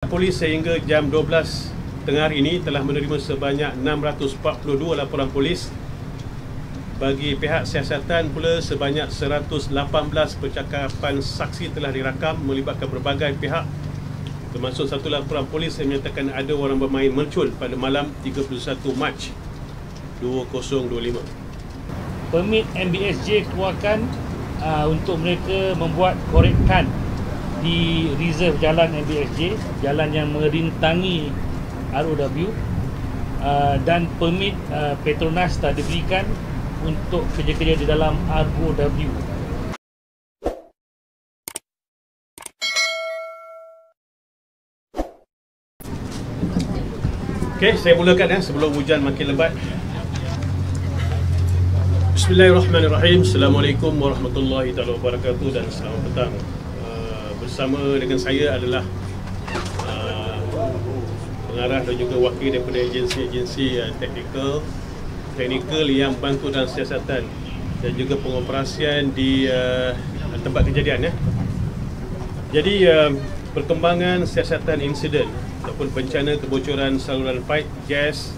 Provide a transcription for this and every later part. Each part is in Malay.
Polis sehingga jam 12 tengah hari ini telah menerima sebanyak 642 laporan polis. Bagi pihak siasatan pula sebanyak 118 percakapan saksi telah dirakam melibatkan berbagai pihak, termasuk satu laporan polis yang menyatakan ada orang bermain mercun pada malam 31 Mac 2025. Permit MBSJ keluarkan untuk mereka membuat korekan di reserve jalan MBSJ, jalan yang merintangi ROW, dan permit Petronas tak diberikan untuk kerja-kerja di dalam ROW. Okey, saya mulakan sebelum hujan makin lebat. Bismillahirrahmanirrahim. Assalamualaikum warahmatullahi wabarakatuh dan selamat petang. Bersama dengan saya adalah pengarah dan juga wakil daripada agensi-agensi teknikal yang bantu dalam siasatan dan juga pengoperasian di tempat kejadian. Jadi perkembangan siasatan insiden ataupun bencana kebocoran saluran paip gas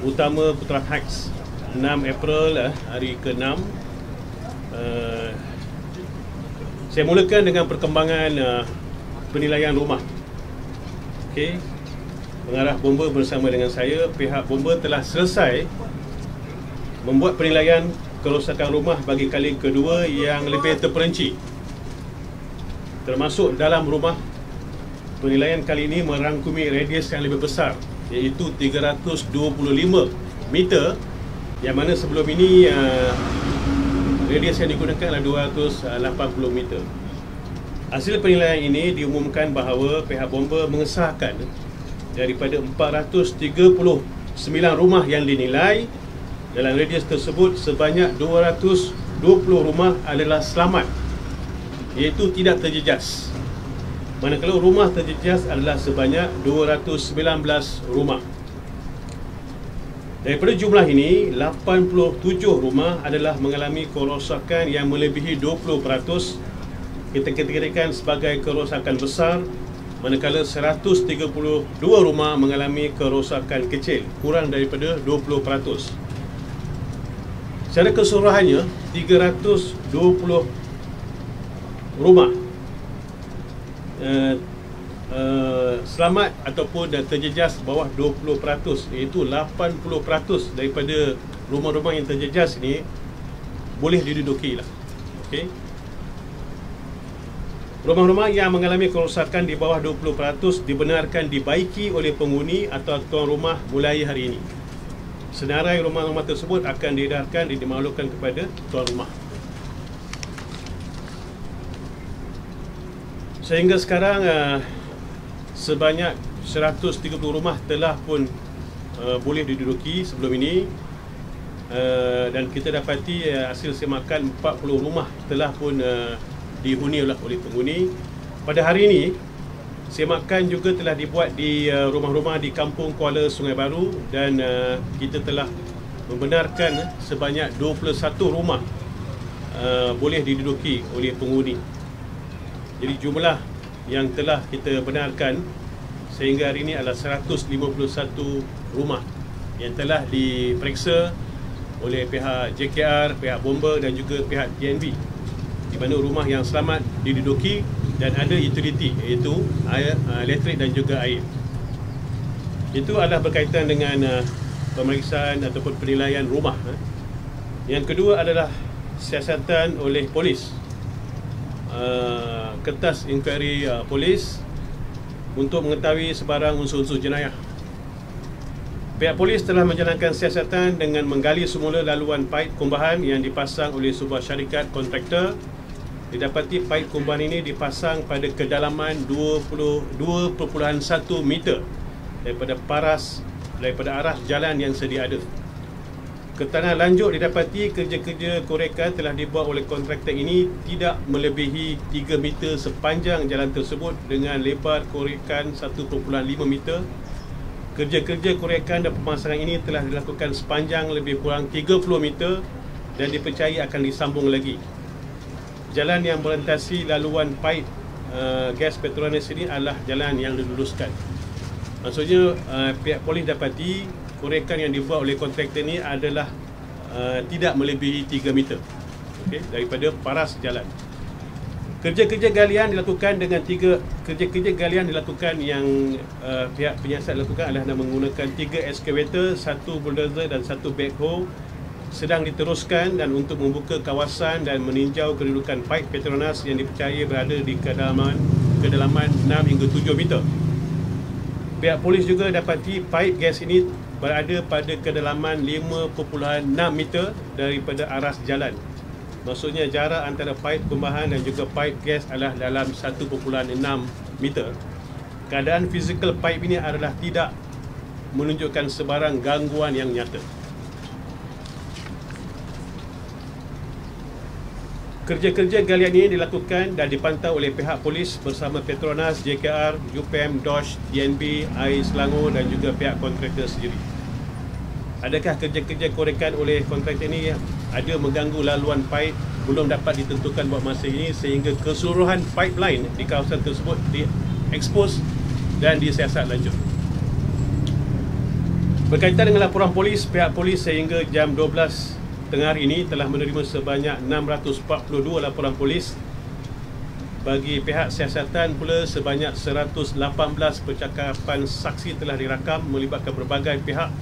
utama Putra Heights 6 April hari ke-6. Saya mulakan dengan perkembangan penilaian rumah. Okey. Pengarah bomba bersama dengan saya, pihak bomba telah selesai membuat penilaian kerosakan rumah bagi kali kedua yang lebih terperinci. Termasuk dalam rumah, penilaian kali ini merangkumi radius yang lebih besar, iaitu 325 meter, yang mana sebelum ini radius yang digunakan adalah 280 meter. Hasil penilaian ini diumumkan bahawa pihak bomba mengesahkan daripada 439 rumah yang dinilai dalam radius tersebut, sebanyak 220 rumah adalah selamat, iaitu tidak terjejas. Manakala rumah terjejas adalah sebanyak 219 rumah. Daripada jumlah ini, 87 rumah adalah mengalami kerosakan yang melebihi 20%. Kita kategorikan sebagai kerosakan besar, manakala 132 rumah mengalami kerosakan kecil, kurang daripada 20%. Secara keseluruhannya, 320 rumah selamat ataupun terjejas bawah 20%, iaitu 80% daripada rumah-rumah yang terjejas ini boleh diduduki lah. Okey. Rumah-rumah yang mengalami kerosakan di bawah 20% dibenarkan dibaiki oleh penghuni atau tuan rumah mulai hari ini. Senarai rumah-rumah tersebut akan diedarkan dan dimaklumkan kepada tuan rumah. Sehingga sekarang sebanyak 130 rumah telah pun boleh diduduki sebelum ini, dan kita dapati hasil semakan 40 rumah telah pun dihuni oleh penghuni. Pada hari ini, semakan juga telah dibuat di rumah-rumah di Kampung Kuala Sungai Baru, dan kita telah membenarkan sebanyak 21 rumah boleh diduduki oleh penghuni. Jadi jumlah yang telah kita benarkan sehingga hari ini adalah 151 rumah yang telah diperiksa oleh pihak JKR, pihak bomba dan juga pihak TNB, di mana rumah yang selamat diduduki dan ada utiliti, iaitu air, elektrik dan juga air. Itu adalah berkaitan dengan pemeriksaan ataupun penilaian rumah. Yang kedua adalah siasatan oleh polis. Kertas inkuari polis untuk mengetahui sebarang unsur-unsur jenayah. Pihak polis telah menjalankan siasatan dengan menggali semula laluan paip kumbahan yang dipasang oleh sebuah syarikat kontraktor. Didapati paip kumbahan ini dipasang pada kedalaman 22.1 meter daripada arah jalan yang sedia ada. Keterangan lanjut didapati kerja-kerja korekan telah dibuat oleh kontraktor ini tidak melebihi 3 meter sepanjang jalan tersebut dengan lebar korekan 1.5 meter. Kerja-kerja korekan dan pemasangan ini telah dilakukan sepanjang lebih kurang 30 meter dan dipercayai akan disambung lagi. Jalan yang melintasi laluan paip gas Petronas ini adalah jalan yang diluluskan. Maksudnya pihak polis dapati korekan yang dibuat oleh kontraktor ini adalah tidak melebihi 3 meter, okey, daripada paras jalan. Kerja-kerja galian dilakukan dengan kerja-kerja galian dilakukan yang pihak penyiasat lakukan adalah menggunakan 3 excavator, 1 bulldozer dan 1 backhoe. Sedang diteruskan dan untuk membuka kawasan dan meninjau kedudukan paip Petronas yang dipercayai berada di kedalaman 6 hingga 7 meter. Pihak polis juga dapati paip gas ini berada pada kedalaman 5.6 meter daripada aras jalan. Maksudnya jarak antara paip pembahan dan juga paip gas adalah dalam 1.6 meter. Keadaan fizikal paip ini adalah tidak menunjukkan sebarang gangguan yang nyata. Kerja-kerja galian ini dilakukan dan dipantau oleh pihak polis bersama Petronas, JKR, UPM, DOSH, TNB, Air Selangor dan juga pihak kontraktor sendiri. Adakah kerja-kerja korekan oleh kontraktor ini ada mengganggu laluan paip? Belum dapat ditentukan buat masa ini sehingga keseluruhan pipeline di kawasan tersebut diekspos dan disiasat lanjut. Berkaitan dengan laporan polis, pihak polis sehingga jam 12 tengah hari ini telah menerima sebanyak 642 laporan polis. Bagi pihak siasatan pula sebanyak 118 percakapan saksi telah dirakam melibatkan berbagai pihak,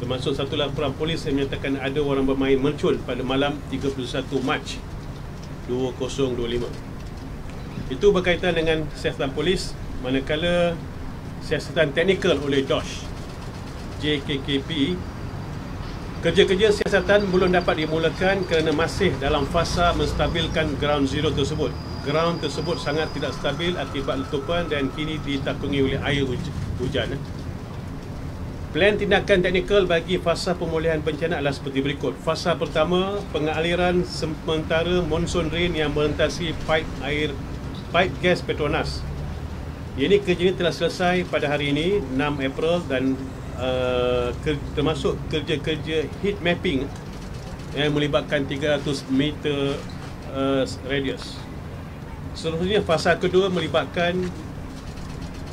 termasuk satu laporan polis yang menyatakan ada orang bermain mercun pada malam 31 Mac 2025. Itu berkaitan dengan siasatan polis, manakala siasatan teknikal oleh DOSH JKKP. Kerja-kerja siasatan belum dapat dimulakan kerana masih dalam fasa menstabilkan ground zero tersebut. Ground tersebut sangat tidak stabil akibat letupan dan kini ditakungi oleh air hujan. Plan tindakan teknikal bagi fasa pemulihan bencana adalah seperti berikut. Fasa pertama, pengaliran sementara monsoon rain yang melintasi paip gas Petronas. Ini kerja ini telah selesai pada hari ini 6 April dan termasuk kerja-kerja heat mapping yang melibatkan 300 meter radius. Seterusnya fasa kedua melibatkan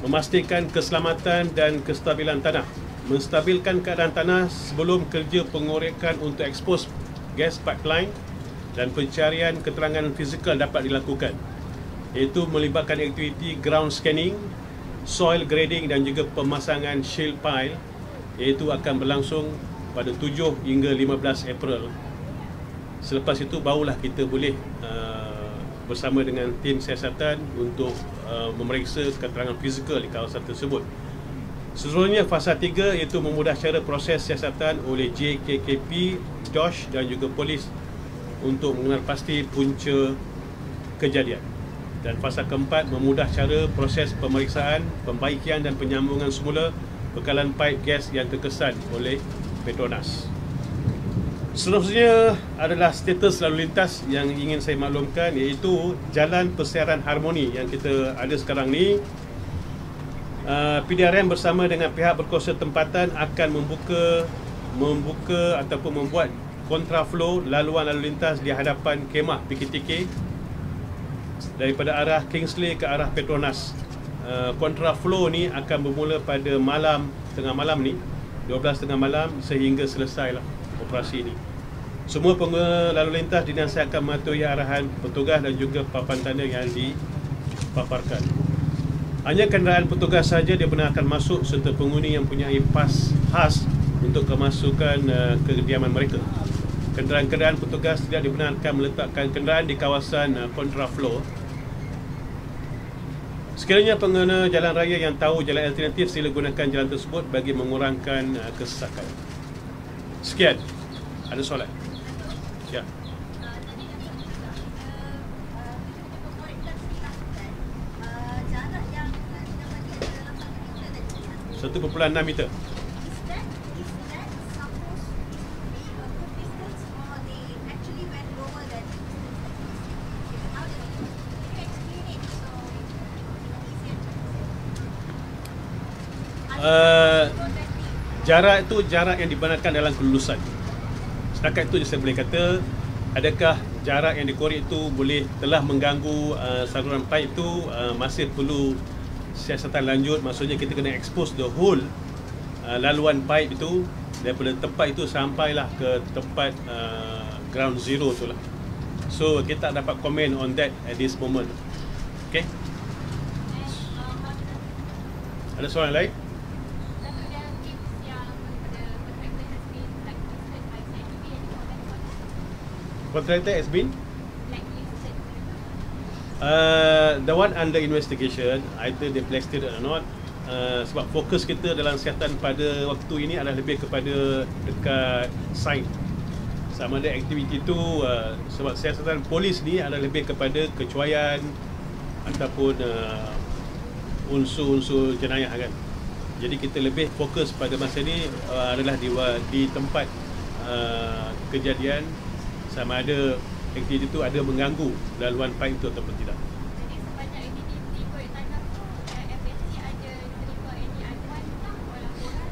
memastikan keselamatan dan kestabilan tanah, menstabilkan keadaan tanah sebelum kerja pengorekan untuk ekspos gas pipeline dan pencarian keterangan fizikal dapat dilakukan, iaitu melibatkan aktiviti ground scanning, soil grading dan juga pemasangan shield pile, iaitu akan berlangsung pada 7 hingga 15 April. Selepas itu barulah kita boleh bersama dengan tim siasatan untuk memeriksa keterangan fizikal di kawasan tersebut. Seterusnya fasa 3 iaitu memudah cara proses siasatan oleh JKKP, DOSH dan juga polis untuk mengenal pasti punca kejadian. Dan fasa keempat memudah cara proses pemeriksaan, pembaikian dan penyambungan semula bekalan paip gas yang terkesan oleh Petronas. Seterusnya adalah status lalu lintas yang ingin saya maklumkan, iaitu Jalan Persiaran Harmoni yang kita ada sekarang ni. PDRM bersama dengan pihak berkuasa tempatan akan membuka ataupun membuat kontraflow laluan lalu lintas di hadapan kemah PKTK daripada arah Kingsley ke arah Petronas. Kontraflow ni akan bermula pada tengah malam ni, 12 tengah malam sehingga selesailah operasi ini. Semua pengguna lalu lintas dinasihatkan mematuhi arahan petugas dan juga papan tanda yang dipaparkan. Hanya kenderaan petugas saja dibenarkan masuk serta penghuni yang mempunyai pas khas untuk kemasukan kediaman mereka. Kenderaan-kenderaan petugas tidak dibenarkan meletakkan kenderaan di kawasan kontraflow. Sekiranya pengguna jalan raya yang tahu jalan alternatif, sila gunakan jalan tersebut bagi mengurangkan kesesakan. Sekian. Ada soalan? Ya. 1.6 meter. Jarak itu jarak yang dibenarkan dalam kelulusan. Setakat itu je saya boleh kata. Adakah jarak yang dikorek itu telah mengganggu saluran pipe itu, masih perlu siasatan lanjut. Maksudnya kita kena expose the whole laluan pipe itu daripada tempat itu sampailah ke tempat ground zero tu lah. So kita tak dapat comment on that at this moment. Okay. Ada soalan lain? Contractor has been the one under investigation, either they blacklisted or not. Sebab fokus kita dalam siasatan pada waktu ini adalah lebih kepada dekat site. Sama ada aktiviti itu, sebab siasatan polis ni adalah lebih kepada kecuaian ataupun unsur-unsur jenayah kan. Jadi kita lebih fokus pada masa ni adalah di tempat kejadian, sama ada aktiviti itu ada mengganggu laluan pipe itu ataupun tidak. Jadi sebanyak aktiviti korek tanah tu, FSC ada terima any aduan atau laporan?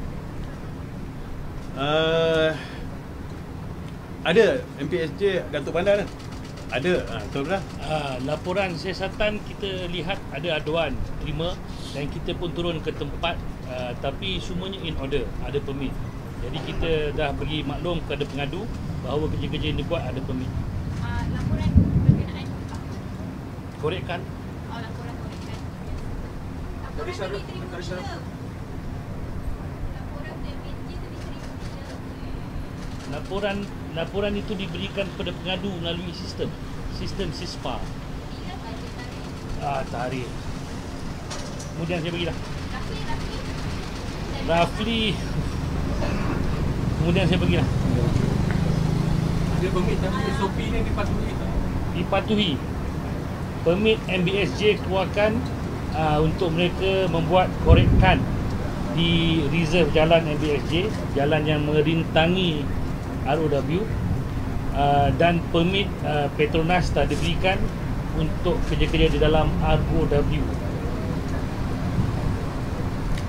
Ada MPSJ Datuk Bandar kan? Ada, betul lah. Laporan siasatan kita lihat ada aduan terima dan kita pun turun ke tempat, tapi semuanya in order, ada permit. Jadi kita dah bagi maklum kepada pengadu bahawa kerja-kerja yang dibuat ada permit. Laporan berkenaan apa? Korekkan. Laporan korekkan. Laporan tu diterima bila? Laporan MPSJ tu diterima bila? Laporan itu diberikan kepada pengadu melalui sistem SISPA. Bila baca tarikh? Tarikh. Kemudian saya bagilah. Roughly. Kemudian saya bagilah. Ada permit tapi SOP ni dipatuhi tak? Dipatuhi. Permit MBSJ keluarkan untuk mereka membuat korekkan di reserve jalan MBSJ, jalan yang merintangi ROW, dan permit Petronas tak diberikan untuk kerja-kerja di dalam ROW.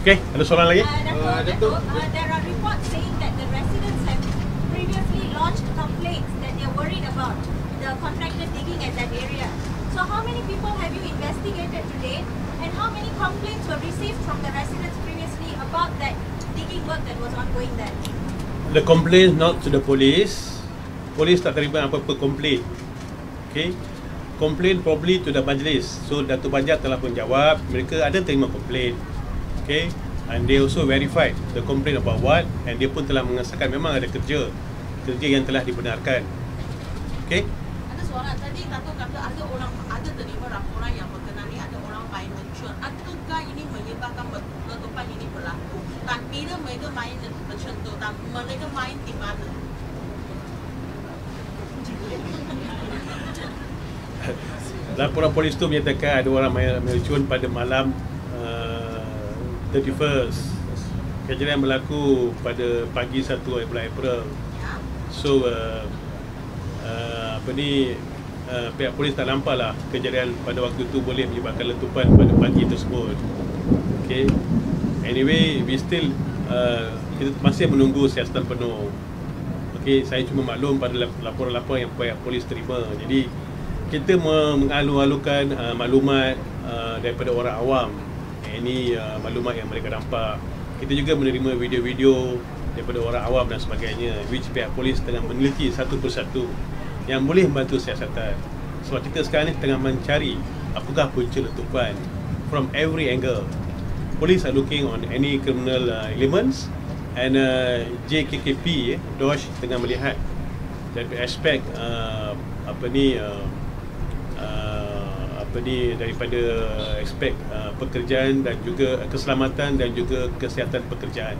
Okey, ada soalan lagi? Datuk, there are reports saying that the residents have previously lodged complaints that they are worried about the contractor digging at that area. So how many people have you investigated today, and how many complaints were received from the residents previously about that digging work that was ongoing there? The complaint not to the police. Polis tak terima apa-apa komplain. Okay. Complain probably to the majlis. So Datuk Banjar telah pun jawab, mereka ada terima komplain. Okay. And they also verified the complaint about what, and dia pun telah mengesahkan memang ada kerja yang telah dibenarkan. Okay. Ada soalan tadi Datuk kata ada terima laporan yang berkenaan ni ada orang main mencuri. Adakah ini menyebabkan letupan ini berlaku? Dan bila mereka main macam tu, dan mereka main di mana? Laporan polis tu menyatakan ada orang main mercun pada malam 31st. Kejadian berlaku pada pagi 1 bulan April. So pihak polis tak nampak lah kejadian pada waktu tu boleh menyebabkan letupan pada pagi tersebut. Okay. Anyway, we still kita masih menunggu siasatan penuh. Okay, saya cuma maklum pada laporan-laporan yang pihak polis terima. Jadi kita mengalu-alukan maklumat daripada orang awam. Ini maklumat yang mereka nampak. Kita juga menerima video-video daripada orang awam dan sebagainya, which pihak polis tengah meneliti satu persatu yang boleh membantu siasatan. Sebab kita sekarang ni tengah mencari apakah punca letupan from every angle. Police are looking on any criminal elements, and JKKP DOSH tengah melihat dari aspek daripada aspek pekerjaan dan juga keselamatan dan juga kesihatan pekerjaan.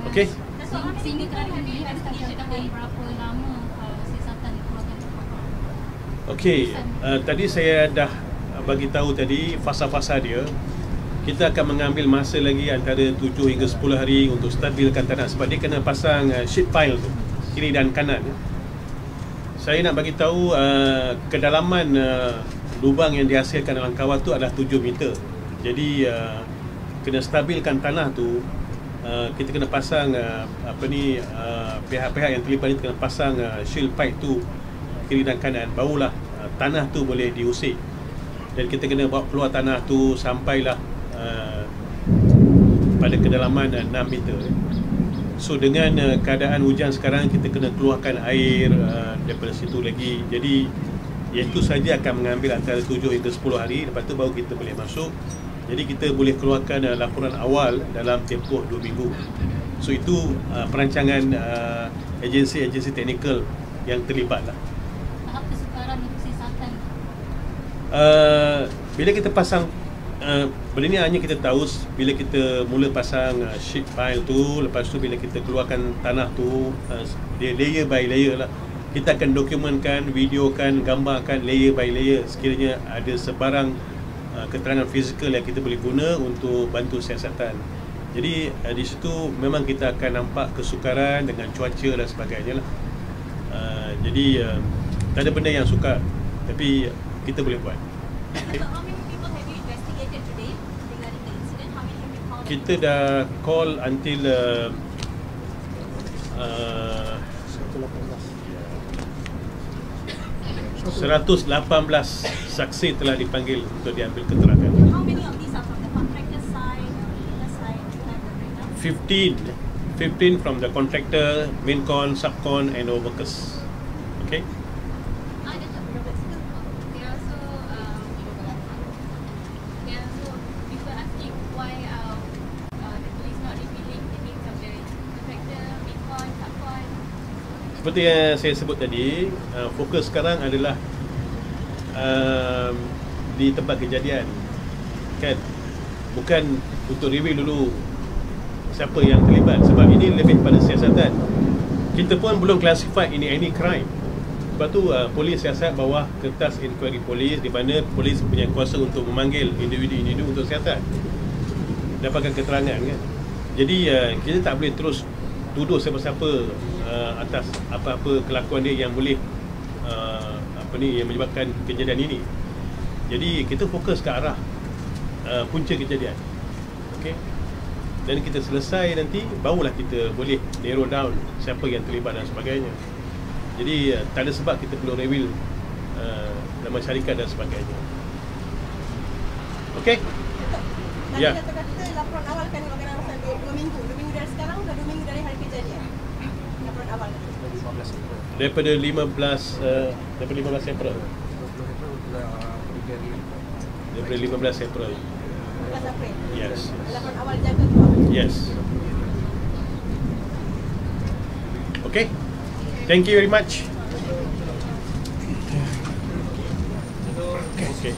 Okey. Sehingga kerana ini investigation dah berapa lama siasatan dikeluarkan? Okey, tadi saya dah bagi tahu tadi fasa-fasa dia. Kita akan mengambil masa lagi antara 7 hingga 10 hari untuk stabilkan tanah sebab dia kena pasang sheet pile tu kiri dan kanan. Saya nak bagi tahu kedalaman lubang yang dihasilkan dalam kawah tu adalah 7 meter. Jadi kena stabilkan tanah tu, kita kena pasang pihak-pihak yang terlibat ni kena pasang shield pipe tu kiri dan kanan, barulah tanah tu boleh diusik. Dan kita kena bawa keluar tanah tu sampailah pada kedalaman 6 meter. So dengan keadaan hujan sekarang, kita kena keluarkan air daripada situ lagi. Jadi itu saja akan mengambil antara 7 hingga 10 hari. Lepas tu baru kita boleh masuk. Jadi kita boleh keluarkan laporan awal dalam tempoh 2 minggu. So itu perancangan agensi-agensi teknikal yang terlibat lah. Tahap kesukaran untuk siasatan. Bila kita pasang benda ni hanya kita tahu bila kita mula pasang sheet pile tu. Lepas tu bila kita keluarkan tanah tu, dia layer by layer lah. Kita akan dokumenkan, videokan, gambarkan layer by layer. Sekiranya ada sebarang keterangan fizikal yang kita boleh guna untuk bantu siasatan. Jadi di situ memang kita akan nampak kesukaran dengan cuaca dan sebagainya lah. Jadi tak ada benda yang sukar, tapi kita boleh buat. So how many people have you investigated today regarding the incident? How many have you called? Kita dah call until 118 saksi telah dipanggil untuk diambil keterangan. How many of these are from the contractor side or the owner side? Do you have the breakdown? 15 from the contractor, main con, subcon and our workers. Okay? There are also people asking why the police not revealing the names of the contractor, main con, subcon. Seperti yang saya sebut tadi, fokus sekarang adalah di tempat kejadian, kan? Bukan untuk reveal dulu siapa yang terlibat, sebab ini lebih pada siasatan. Kita pun belum classify ini any crime. Sebab tu polis siasat bawah kertas inquiry polis, di mana polis punya kuasa untuk memanggil individu-individu untuk siasat, dapatkan keterangan, kan? Jadi kita tak boleh terus tuduh siapa-siapa atas apa-apa kelakuan dia yang boleh yang menyebabkan kejadian ini. Jadi kita fokus ke arah punca kejadian. Okey. Dan kita selesai nanti, barulah kita boleh narrow down siapa yang terlibat dan sebagainya. Jadi tak ada sebab kita perlu reveal nama syarikat dan sebagainya. Okey? Ya. Tadi kata laporan awal kan dilakukan masa 2 minggu. 2 minggu dari sekarang, dah 2 minggu dari hari kejadian. Laporan awal. Daripada 15 April. Daripada 15 April. 15 April. Yes. Laporan awal jaga keluar. Yes. Okay. Thank you very much. Okay.